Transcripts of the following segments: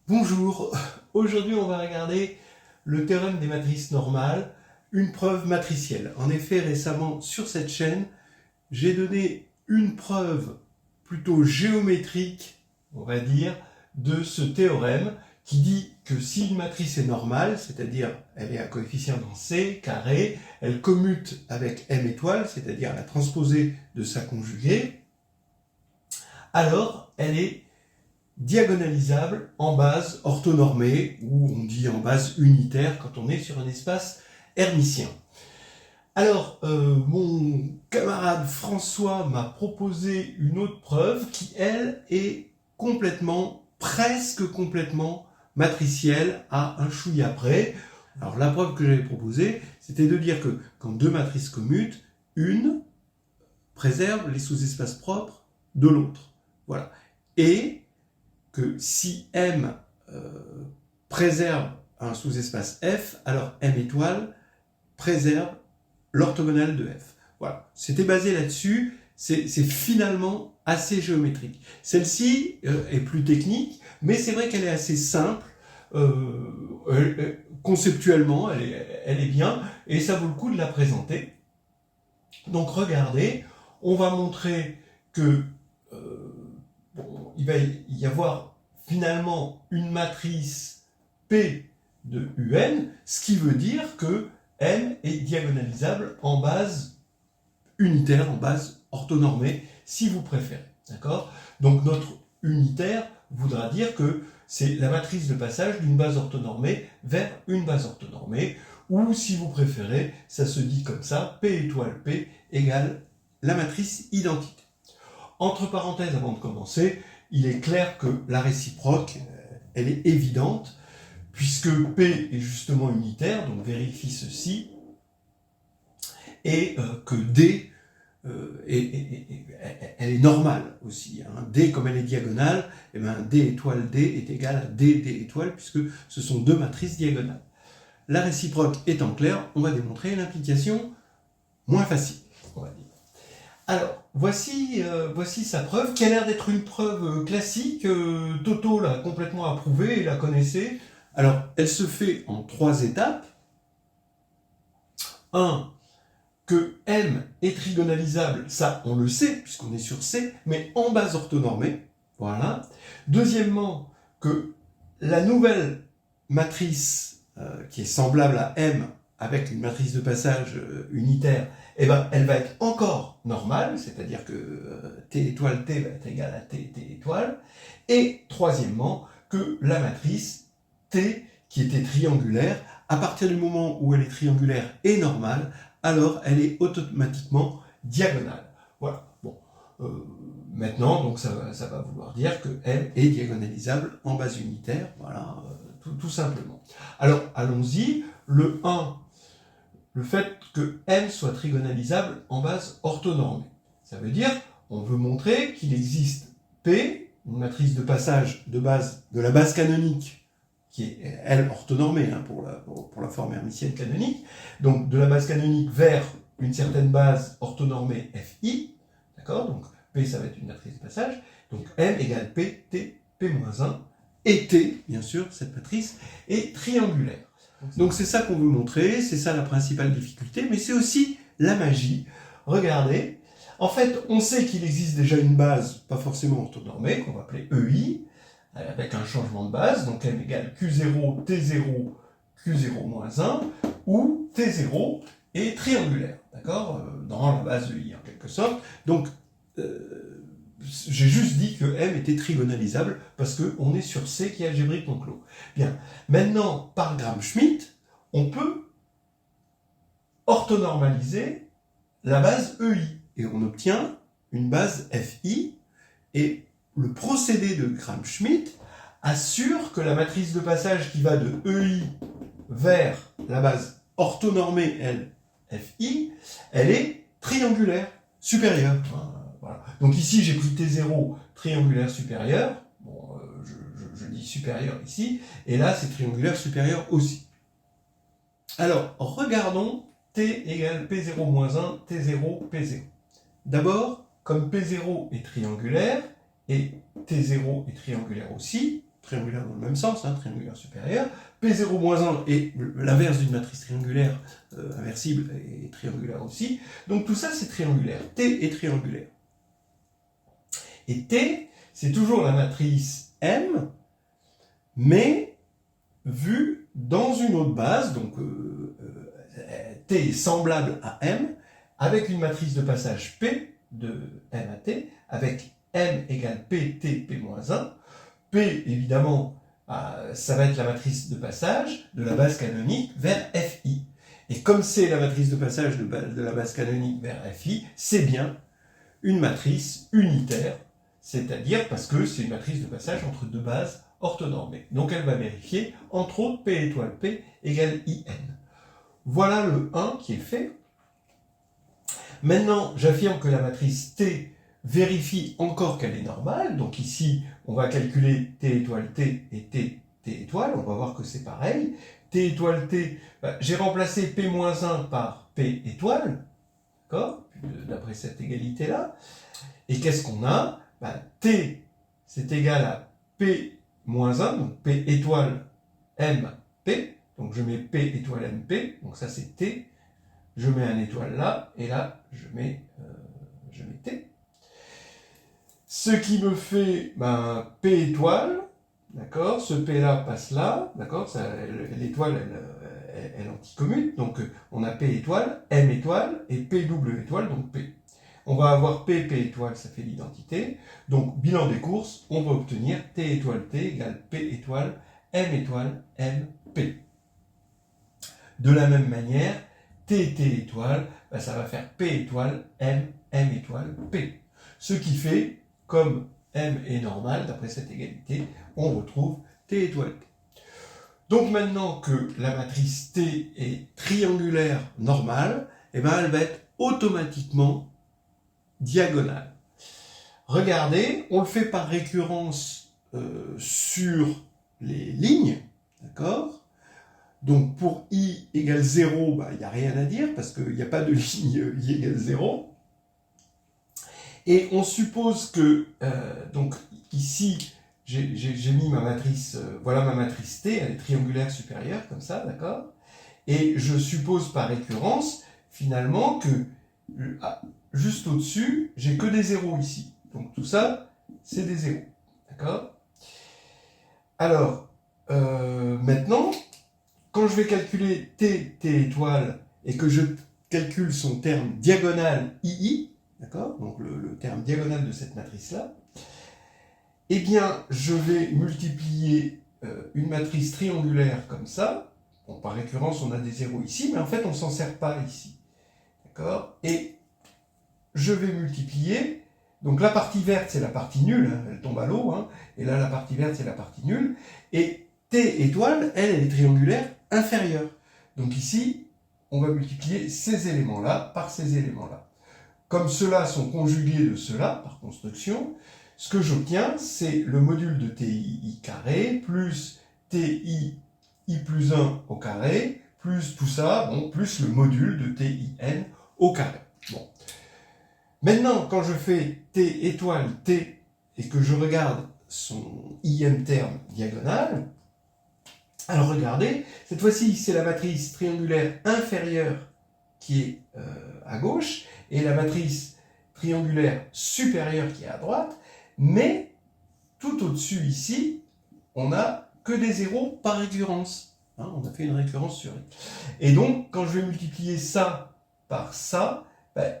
Bonjour, aujourd'hui on va regarder le théorème des matrices normales, une preuve matricielle. En effet, récemment sur cette chaîne, j'ai donné une preuve plutôt géométrique, on va dire, de ce théorème qui dit que si une matrice est normale, c'est-à-dire elle est à coefficient dans C, carré, elle commute avec M étoile, c'est-à-dire la transposée de sa conjuguée, alors elle est diagonalisable en base orthonormée, ou on dit en base unitaire quand on est sur un espace hermitien. Alors, mon camarade François m'a proposé une autre preuve qui, elle, est presque complètement matricielle à un chouïa près. Alors, la preuve que j'avais proposée, c'était de dire que quand deux matrices commutent, une préserve les sous-espaces propres de l'autre. Voilà. Et que si M préserve un sous-espace F, alors M étoile préserve l'orthogonale de F. Voilà, c'était basé là-dessus, c'est finalement assez géométrique. Celle-ci est plus technique, mais c'est vrai qu'elle est assez simple, conceptuellement, elle est bien, et ça vaut le coup de la présenter. Donc regardez, on va montrer que il va y avoir finalement une matrice P de UN, ce qui veut dire que M est diagonalisable en base unitaire, en base orthonormée, si vous préférez. D'accord ? Donc notre unitaire voudra dire que c'est la matrice de passage d'une base orthonormée vers une base orthonormée, ou si vous préférez, ça se dit comme ça, P étoile P égale la matrice identité. Entre parenthèses, avant de commencer, il est clair que la réciproque, elle est évidente, puisque P est justement unitaire, donc vérifie ceci, et que D, elle est normale aussi. Hein. D, comme elle est diagonale, et bien D étoile D est égal à D étoile, puisque ce sont deux matrices diagonales. La réciproque étant claire, on va démontrer l'implication moins facile, on va dire. Alors, voici sa preuve, qui a l'air d'être une preuve classique. Toto l'a complètement approuvée et la connaissait. Alors, elle se fait en 3 étapes. 1. Que M est trigonalisable, ça on le sait, puisqu'on est sur C, mais en base orthonormée. Voilà. Deuxièmement, que la nouvelle matrice qui est semblable à M avec une matrice de passage unitaire, eh ben, elle va être encore normale, c'est-à-dire que T étoile T va être égal à T étoile. Et troisièmement, que la matrice T, qui était triangulaire, à partir du moment où elle est triangulaire et normale, alors elle est automatiquement diagonale. Voilà. Bon. Maintenant, donc ça va vouloir dire que M est diagonalisable en base unitaire. Voilà, tout simplement. Alors, allons-y. Le 1, le fait que M soit trigonalisable en base orthonormée. Ça veut dire, on veut montrer qu'il existe P, une matrice de passage de la base canonique, qui est, elle, orthonormée hein, pour la forme hermitienne canonique, donc de la base canonique vers une certaine base orthonormée Fi, d'accord ? Donc P, ça va être une matrice de passage, donc M égale P, T, P-1, et T, bien sûr, cette matrice, est triangulaire. Donc c'est ça qu'on veut montrer, c'est ça la principale difficulté, mais c'est aussi la magie. Regardez, en fait, on sait qu'il existe déjà une base, pas forcément orthonormée, qu'on va appeler EI, avec un changement de base, donc M égale Q0, T0, Q0-1, où T0 est triangulaire, d'accord, dans la base EI en quelque sorte. Donc, j'ai juste dit que M était trigonalisable parce qu'on est sur C qui est algébrique non clos. Bien, maintenant, par Gram-Schmidt, on peut orthonormaliser la base EI et on obtient une base FI et le procédé de Gram-Schmidt assure que la matrice de passage qui va de EI vers la base orthonormée, elle, FI, elle est triangulaire, supérieure. Voilà. Donc ici, j'ai pris T0 triangulaire supérieur. Bon, je dis supérieur ici. Et là, c'est triangulaire supérieur aussi. Alors, regardons T égale P0-1, T0, P0. D'abord, comme P0 est triangulaire, et T0 est triangulaire aussi, triangulaire dans le même sens, hein, triangulaire supérieur. P0 moins 1 est l'inverse d'une matrice triangulaire inversible et triangulaire aussi. Donc tout ça, c'est triangulaire. T est triangulaire. Et T, c'est toujours la matrice M, mais vue dans une autre base. Donc T est semblable à M, avec une matrice de passage P de M à T, avec M égale PT, P-1. P, évidemment, ça va être la matrice de passage de la base canonique vers Fi. Et comme c'est la matrice de passage de la base canonique vers Fi, c'est bien une matrice unitaire, c'est-à-dire parce que c'est une matrice de passage entre deux bases orthonormées. Donc elle va vérifier, entre autres, P étoile P égale IN. Voilà le 1 qui est fait. Maintenant, j'affirme que la matrice T vérifie encore qu'elle est normale. Donc ici, on va calculer T étoile T et T étoile. On va voir que c'est pareil. T étoile T, j'ai remplacé P-1 par P étoile. D'accord? D'après cette égalité-là. Et qu'est-ce qu'on a? T, c'est égal à P-1, donc P étoile MP. Donc je mets P étoile MP. Donc ça, c'est T. Je mets un étoile là, et là, je mets T. Ce qui me fait P étoile, d'accord, ce P là passe là, d'accord, l'étoile, elle anticommute, donc on a P étoile, M étoile, et P double étoile, donc P. On va avoir P étoile, ça fait l'identité, donc bilan des courses, on va obtenir T étoile T égale P étoile, M P. De la même manière, T étoile, ça va faire P étoile, M étoile, P. Ce qui fait, comme M est normal, d'après cette égalité, on retrouve T étoile T. Donc maintenant que la matrice T est triangulaire normale, elle va être automatiquement diagonale. Regardez, on le fait par récurrence sur les lignes, d'accord ? Donc pour I égale 0, il n'y a rien à dire, parce qu'il n'y a pas de ligne I égale 0. Et on suppose que, donc ici, j'ai mis ma matrice, voilà ma matrice T, elle est triangulaire supérieure, comme ça, d'accord? Et je suppose par récurrence, finalement, que juste au-dessus, j'ai que des zéros ici. Donc tout ça, c'est des zéros, d'accord? Alors, maintenant, quand je vais calculer T étoile, et que je calcule son terme diagonal II, d'accord, donc le terme diagonal de cette matrice-là, eh bien, je vais multiplier une matrice triangulaire comme ça. Bon, par récurrence, on a des zéros ici, mais en fait, on ne s'en sert pas ici. D'accord? Et je vais multiplier, donc la partie verte, c'est la partie nulle, hein, elle tombe à l'eau, hein, et là, la partie verte, c'est la partie nulle, et T étoile, elle est triangulaire inférieure. Donc ici, on va multiplier ces éléments-là par ces éléments-là. Comme ceux-là sont conjugués de ceux-là, par construction, ce que j'obtiens, c'est le module de TI carré, plus TI I plus 1 au carré, plus tout ça, bon, plus le module de TIN au carré. Bon. Maintenant, quand je fais T étoile T, et que je regarde son ième terme diagonal, alors regardez, cette fois-ci, c'est la matrice triangulaire inférieure qui est à gauche, et la matrice triangulaire supérieure qui est à droite, mais tout au-dessus ici, on n'a que des zéros par récurrence. Hein, on a fait une récurrence sur I. Et donc, quand je vais multiplier ça par ça,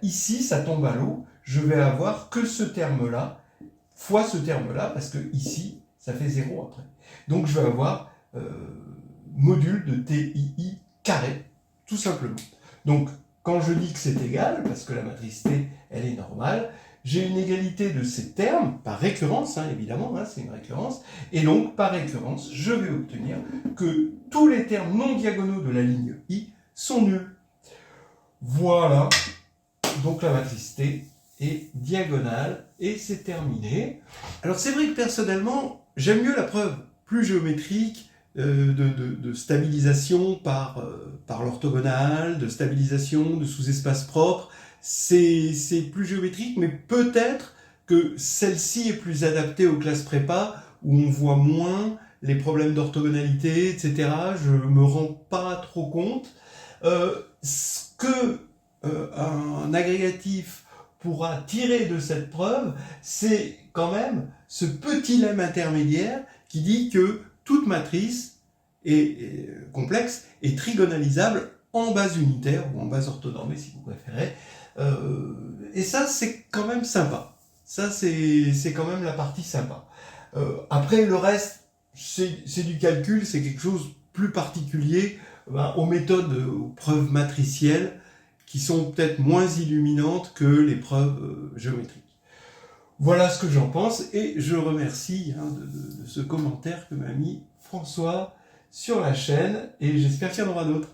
ici, ça tombe à l'eau. Je vais avoir que ce terme-là, fois ce terme-là, parce que ici, ça fait 0 après. Donc, je vais avoir module de TII carré, tout simplement. Donc, quand je dis que c'est égal, parce que la matrice T, elle est normale, j'ai une égalité de ces termes, par récurrence, hein, évidemment, hein, c'est une récurrence, et donc, par récurrence, je vais obtenir que tous les termes non diagonaux de la ligne I sont nuls. Voilà, donc la matrice T est diagonale, et c'est terminé. Alors c'est vrai que personnellement, j'aime mieux la preuve plus géométrique, de stabilisation par l'orthogonale, de stabilisation de sous-espace propre. C'est plus géométrique, mais peut-être que celle-ci est plus adaptée aux classes prépa, où on voit moins les problèmes d'orthogonalité, etc. Je me rends pas trop compte. Ce que un agrégatif pourra tirer de cette preuve, c'est quand même ce petit lemme intermédiaire qui dit que toute matrice est complexe et trigonalisable en base unitaire ou en base orthonormée si vous préférez. Et ça, c'est quand même sympa. Ça, c'est quand même la partie sympa. Après, le reste, c'est du calcul, c'est quelque chose de plus particulier aux méthodes, aux preuves matricielles, qui sont peut-être moins illuminantes que les preuves géométriques. Voilà ce que j'en pense, et je remercie de ce commentaire que m'a mis François sur la chaîne, et j'espère qu'il y en aura d'autres.